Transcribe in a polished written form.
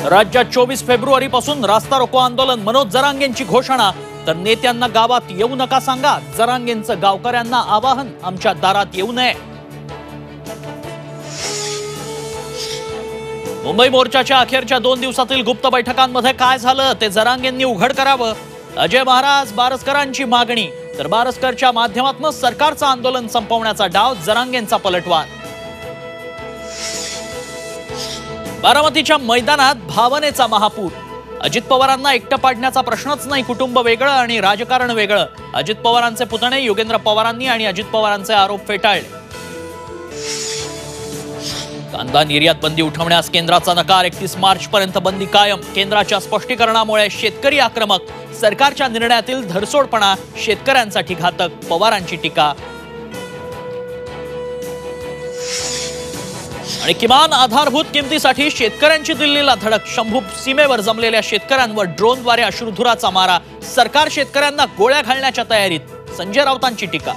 राज्यात 24 फेब्रुवारीपासून रास्ता रोको आंदोलन, मनोज जरांगेंची घोषणा। तर नेत्यांना गावात येऊ नका सांगा, जरांगेंचं गावकऱ्यांना आवाहन, आमच्या दारात येऊ नये। मुंबई मोर्चाच्या अखेरच्या 2 दिवसातील गुप्त बैठकांमध्ये काय झालं ते जरांगेंनी उघड करावं। अजय महाराज बारसकरांची मागणी, तर बारसकरच्या माध्यमातून सरकारचं आंदोलन संपवण्याचा डाव, जरांगेंचा पलटवार। बारामतीच्या मैदानात भावनेचा महापूर, अजित पवारांना एकटं पाडण्याचा प्रश्नच नाही, कुटुंब वेगळं आणि राजकारण वेगळं। अजित पवारांचे पुतणे योगेंद्र पवारांनी आणि अजित पवारांचे आरोप फेटाळले। कांदा निर्यात बंदी उठवण्यास केंद्राचा नकार, 31 मार्च पर्यंत बंदी कायम। केंद्राच्या स्पष्टीकरणामुळे शेतकरी आक्रमक, सरकारच्या निर्णयातील धरसोडपणा शेतकऱ्यांसाठी घातक, पवारांची टीका। आणि किमान आधारभूत किमतीसाठी शेतकऱ्यांची दिल्लीला धडक, शंभू सीमेवर जमलेल्या शेतकऱ्यांवर ड्रोनद्वारे अश्रुधुराचा मारा, सरकार शेतकऱ्यांना गोळ्या घालण्याच्या तयारीत, संजय राऊतांची टीका।